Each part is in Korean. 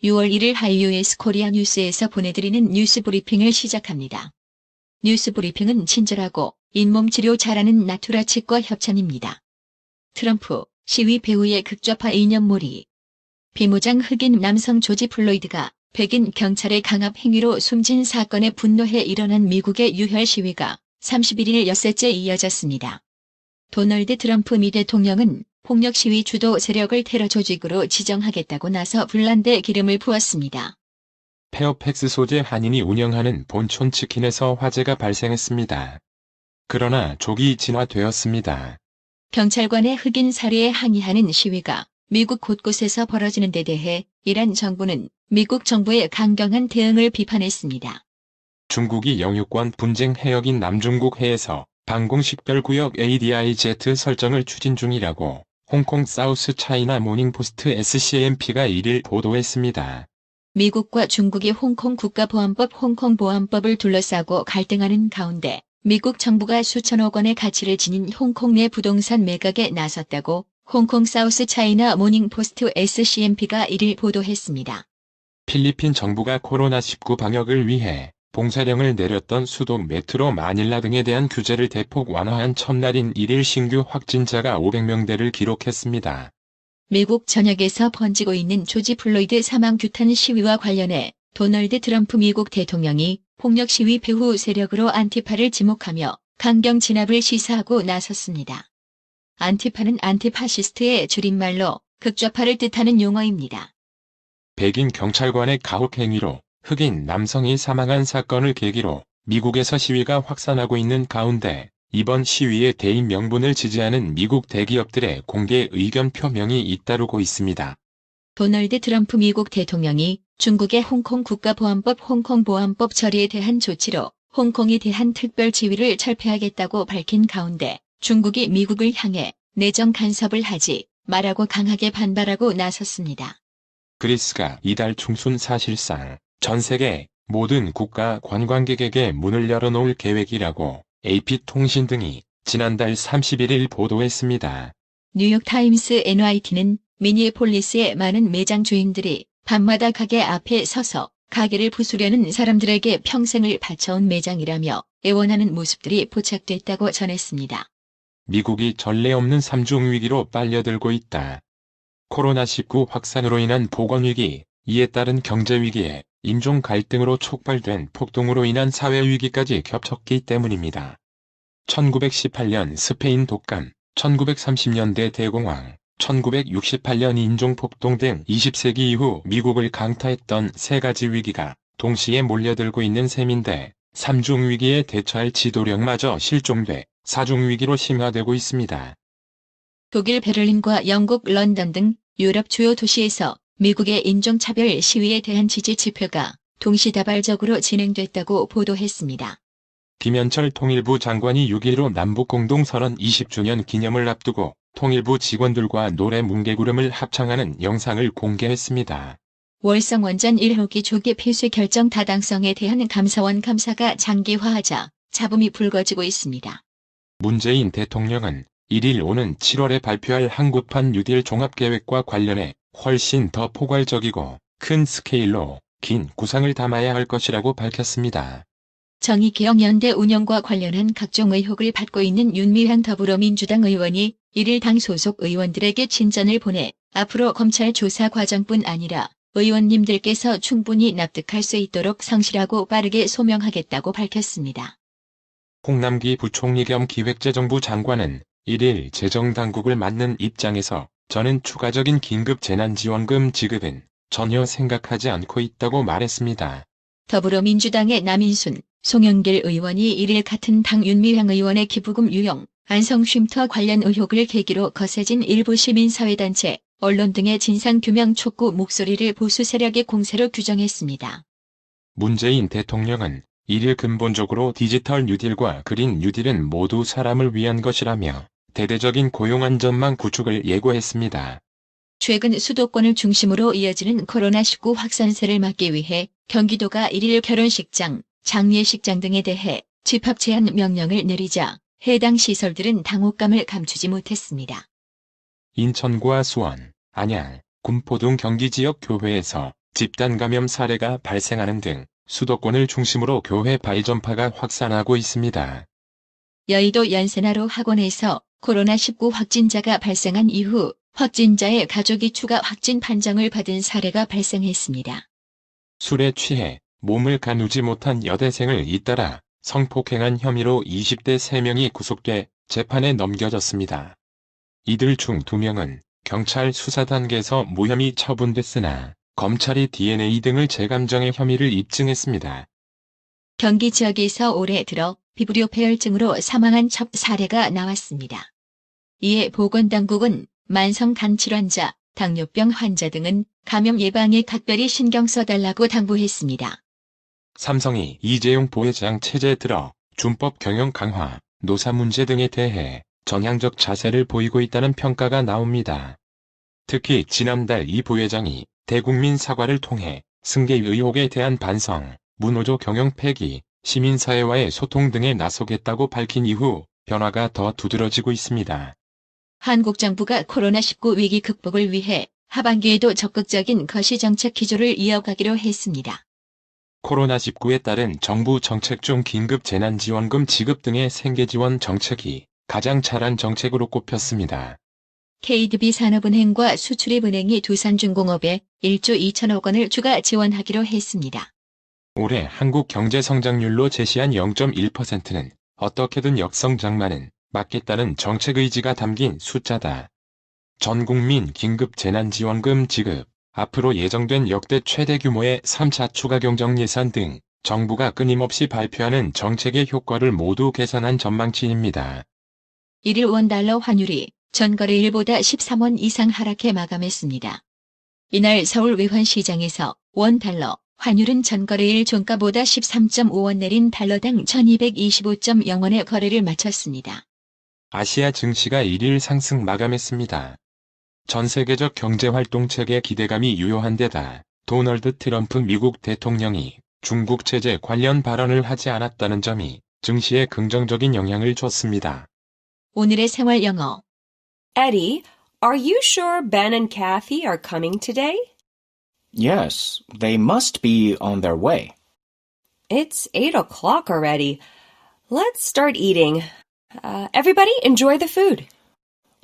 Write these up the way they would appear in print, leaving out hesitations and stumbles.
6월 1일 하이유에스 코리아 뉴스에서 보내드리는 뉴스 브리핑을 시작합니다. 뉴스 브리핑은 친절하고 잇몸 치료 잘하는 나투라 치과 협찬입니다. 트럼프 시위 배우의 극좌파 이념몰이. 비무장 흑인 남성 조지 플로이드가 백인 경찰의 강압 행위로 숨진 사건에 분노해 일어난 미국의 유혈 시위가 31일 엿새째 이어졌습니다. 도널드 트럼프 미 대통령은 폭력 시위 주도 세력을 테러 조직으로 지정하겠다고 나서 불난데 기름을 부었습니다. 페어팩스 소재 한인이 운영하는 본촌 치킨에서 화재가 발생했습니다. 그러나 조기 진화되었습니다. 경찰관의 흑인 살해에 항의하는 시위가 미국 곳곳에서 벌어지는 데 대해 이란 정부는 미국 정부의 강경한 대응을 비판했습니다. 중국이 영유권 분쟁 해역인 남중국 해에서 방공식별구역 ADIZ 설정을 추진 중이라고 홍콩 사우스 차이나 모닝포스트 SCMP가 1일 보도했습니다. 미국과 중국이 홍콩 국가보안법 홍콩보안법을 둘러싸고 갈등하는 가운데 미국 정부가 수천억 원의 가치를 지닌 홍콩 내 부동산 매각에 나섰다고 홍콩 사우스 차이나 모닝포스트 SCMP가 1일 보도했습니다. 필리핀 정부가 코로나19 방역을 위해 봉쇄령을 내렸던 수도 메트로 마닐라 등에 대한 규제를 대폭 완화한 첫날인 1일 신규 확진자가 500명대를 기록했습니다. 미국 전역에서 번지고 있는 조지 플로이드 사망 규탄 시위와 관련해 도널드 트럼프 미국 대통령이 폭력 시위 배후 세력으로 안티파를 지목하며 강경 진압을 시사하고 나섰습니다. 안티파는 안티파시스트의 줄임말로 극좌파를 뜻하는 용어입니다. 백인 경찰관의 가혹 행위로 흑인 남성이 사망한 사건을 계기로 미국에서 시위가 확산하고 있는 가운데 이번 시위의 대인 명분을 지지하는 미국 대기업들의 공개 의견 표명이 잇따르고 있습니다. 도널드 트럼프 미국 대통령이 중국의 홍콩 국가보안법 홍콩보안법 처리에 대한 조치로 홍콩에 대한 특별 지위를 철폐하겠다고 밝힌 가운데 중국이 미국을 향해 내정 간섭을 하지 말라고 강하게 반발하고 나섰습니다. 그리스가 이달 중순 사실상 전 세계 모든 국가 관광객에게 문을 열어놓을 계획이라고 AP통신 등이 지난달 31일 보도했습니다. 뉴욕타임스 NYT는 미니애폴리스의 많은 매장 주인들이 밤마다 가게 앞에 서서 가게를 부수려는 사람들에게 평생을 바쳐온 매장이라며 애원하는 모습들이 포착됐다고 전했습니다. 미국이 전례 없는 3중 위기로 빨려들고 있다. 코로나19 확산으로 인한 보건위기, 이에 따른 경제위기에 인종 갈등으로 촉발된 폭동으로 인한 사회위기까지 겹쳤기 때문입니다. 1918년 스페인 독감, 1930년대 대공황, 1968년 인종폭동 등 20세기 이후 미국을 강타했던 세 가지 위기가 동시에 몰려들고 있는 셈인데 3중 위기에 대처할 지도력마저 실종돼 4중 위기로 심화되고 있습니다. 독일 베를린과 영국 런던 등 유럽 주요 도시에서 미국의 인종차별 시위에 대한 지지 집회가 동시다발적으로 진행됐다고 보도했습니다. 김현철 통일부 장관이 6일로 남북공동선언 20주년 기념을 앞두고 통일부 직원들과 노래 뭉게구름을 합창하는 영상을 공개했습니다. 월성 원전 1호기 조기 폐쇄 결정 타당성에 대한 감사원 감사가 장기화하자 잡음이 불거지고 있습니다. 문재인 대통령은 1일 오는 7월에 발표할 한국판 뉴딜 종합계획과 관련해 훨씬 더 포괄적이고 큰 스케일로 긴 구상을 담아야 할 것이라고 밝혔습니다. 정의개혁연대 운영과 관련한 각종 의혹을 받고 있는 윤미향 더불어민주당 의원이 1일 당 소속 의원들에게 친전을 보내 앞으로 검찰 조사 과정뿐 아니라 의원님들께서 충분히 납득할 수 있도록 성실하고 빠르게 소명하겠다고 밝혔습니다. 홍남기 부총리 겸 기획재정부 장관은 1일 재정당국을 맡는 입장에서 저는 추가적인 긴급 재난지원금 지급은 전혀 생각하지 않고 있다고 말했습니다. 더불어민주당의 남인순, 송영길 의원이 1일 같은 당 윤미향 의원의 기부금 유용, 안성 쉼터 관련 의혹을 계기로 거세진 일부 시민사회단체, 언론 등의 진상규명 촉구 목소리를 보수 세력의 공세로 규정했습니다. 문재인 대통령은 1일 근본적으로 디지털 뉴딜과 그린 뉴딜은 모두 사람을 위한 것이라며 대대적인 고용안전망 구축을 예고했습니다. 최근 수도권을 중심으로 이어지는 코로나19 확산세를 막기 위해 경기도가 1일 결혼식장, 장례식장 등에 대해 집합 제한 명령을 내리자 해당 시설들은 당혹감을 감추지 못했습니다. 인천과 수원, 안양, 군포 등 경기 지역 교회에서 집단 감염 사례가 발생하는 등 수도권을 중심으로 교회 바이 전파가 확산하고 있습니다. 여의도 연세나로 학원에서 코로나19 확진자가 발생한 이후 확진자의 가족이 추가 확진 판정을 받은 사례가 발생했습니다. 술에 취해 몸을 가누지 못한 여대생을 잇따라 성폭행한 혐의로 20대 3명이 구속돼 재판에 넘겨졌습니다. 이들 중 2명은 경찰 수사 단계에서 무혐의 처분됐으나 검찰이 DNA 등을 재감정해 혐의를 입증했습니다. 경기 지역에서 올해 들어 비브리오 폐혈증으로 사망한 첫 사례가 나왔습니다. 이에 보건당국은 만성 간 질환자, 당뇨병 환자 등은 감염 예방에 각별히 신경 써달라고 당부했습니다. 삼성이 이재용 부회장 체제에 들어 준법 경영 강화, 노사 문제 등에 대해 전향적 자세를 보이고 있다는 평가가 나옵니다. 특히 지난달 이 부회장이 대국민 사과를 통해 승계 의혹에 대한 반성, 무노조 경영 폐기, 시민사회와의 소통 등에 나서겠다고 밝힌 이후 변화가 더 두드러지고 있습니다. 한국 정부가 코로나19 위기 극복을 위해 하반기에도 적극적인 거시정책 기조를 이어가기로 했습니다. 코로나19에 따른 정부 정책 중 긴급재난지원금 지급 등의 생계지원 정책이 가장 잘한 정책으로 꼽혔습니다. KDB 산업은행과 수출입은행이 두산중공업에 1조 2천억 원을 추가 지원하기로 했습니다. 올해 한국 경제 성장률로 제시한 0.1%는 어떻게든 역성장만은 막겠다는 정책 의지가 담긴 숫자다. 전 국민 긴급재난지원금 지급, 앞으로 예정된 역대 최대 규모의 3차 추가 경정 예산 등 정부가 끊임없이 발표하는 정책의 효과를 모두 계산한 전망치입니다. 1일 원달러 환율이 전거래일보다 13원 이상 하락해 마감했습니다. 이날 서울 외환시장에서 원달러 환율은 전거래일 종가보다 13.5원 내린 달러당 1225.0원의 거래를 마쳤습니다. 아시아 증시가 1일 상승 마감했습니다. 전 세계적 경제활동책에 기대감이 유효한 데다 도널드 트럼프 미국 대통령이 중국 제재 관련 발언을 하지 않았다는 점이 증시에 긍정적인 영향을 줬습니다. 오늘의 생활 영어. Eddie, are you sure Ben and Kathy are coming today? Yes, they must be on their way. It's 8 o'clock already. Let's start eating. Everybody enjoy the food.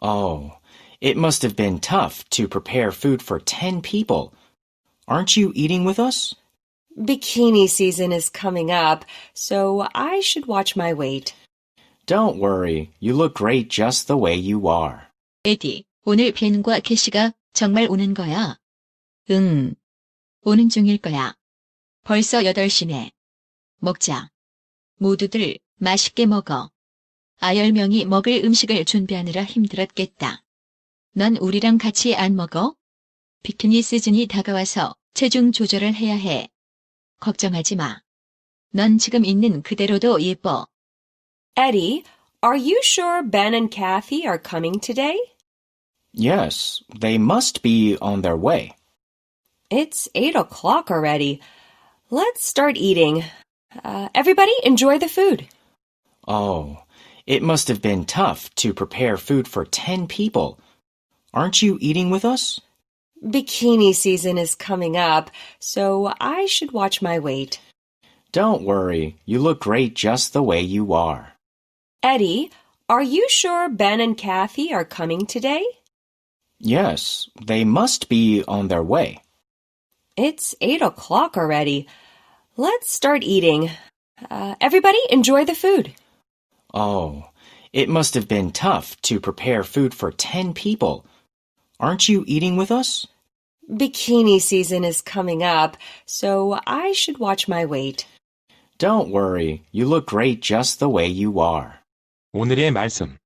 Oh, it must have been tough to prepare food for 10 people. Aren't you eating with us? Bikini season is coming up, so I should watch my weight. Don't worry, you look great just the way you are. 에디, 오늘 벤과 캐시가 정말 오는 거야? 응. 오는 중일 거야. 벌써 8시네. 먹자. 모두들 맛있게 먹어. 9명이 먹을 음식을 준비하느라 힘들었겠다. 넌 우리랑 같이 안 먹어? 비키니 시즌이 다가와서 체중 조절을 해야 해. 걱정하지 마. 넌 지금 있는 그대로도 예뻐. Eddie, are you sure Ben and Kathy are coming today? Yes, they must be on their way. It's 8 o'clock already. Let's start eating. Everybody enjoy the food. Oh, it must have been tough to prepare food for 10 people. Aren't you eating with us? Bikini season is coming up, so I should watch my weight. Don't worry, you look great just the way you are. Eddie, are you sure Ben and Kathy are coming today? Yes, they must be on their way. It's 8 o'clock already. Let's start eating. Everybody enjoy the food. Oh, it must have been tough to prepare food for 10 people. Aren't you eating with us? Bikini season is coming up, so I should watch my weight. Don't worry, you look great just the way you are. 오늘의 말씀.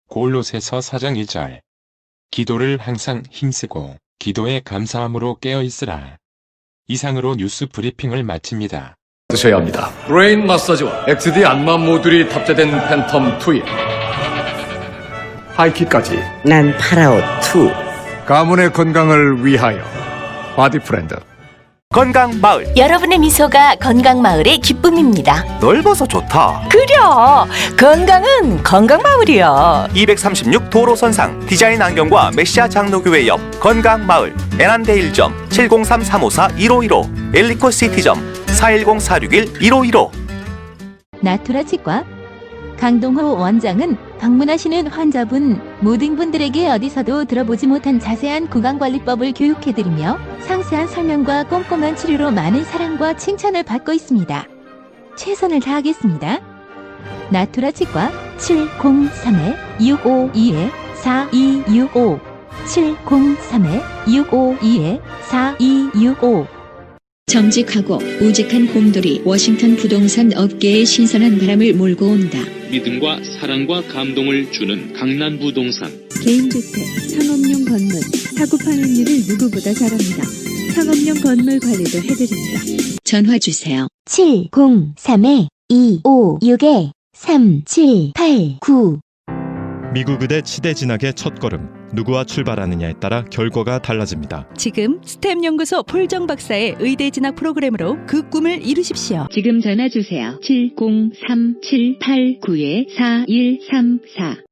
골로새서 4장 1절. 기도를 항상 힘쓰고 기도에 감사함으로 깨어 있으라. 이상으로 뉴스 브리핑을 마칩니다. 드셔야 합니다. 브레인 마사지와 XD 안마 모듈이 탑재된 팬텀 2에 하이킥까지 난 파라오 2. 가문의 건강을 위하여 바디 프렌드. 건강마을. 여러분의 미소가 건강마을의 기쁨입니다. 넓어서 좋다. 그려! 건강은 건강마을이야. 236 도로선상 디자인 안경과 메시아 장로교회 옆 건강마을. 에란데일점 703-354-1515, 엘리코시티점 410-461-1515. 나투라 치과 강동호 원장은 방문하시는 환자분 모든 분들에게 어디서도 들어보지 못한 자세한 구강관리법을 교육해드리며 상세한 설명과 꼼꼼한 치료로 많은 사랑과 칭찬을 받고 있습니다. 최선을 다하겠습니다. 나투라 치과 703-652-4265 703-652-4265. 정직하고 우직한 곰돌이 워싱턴 부동산 업계에 신선한 바람을 몰고 온다. 믿음과 사랑과 감동을 주는 강남부동산. 개인주택, 상업용 건물, 사고 판매율을 누구보다 잘합니다. 상업용 건물 관리도 해드립니다. 전화 주세요. 703-256-3789. 미국 의대 치대 진학의 첫걸음. 누구와 출발하느냐에 따라 결과가 달라집니다. 지금 스템 연구소 폴정 박사의 의대 진학 프로그램으로 그 꿈을 이루십시오. 지금 전화 주세요. 703-789-4134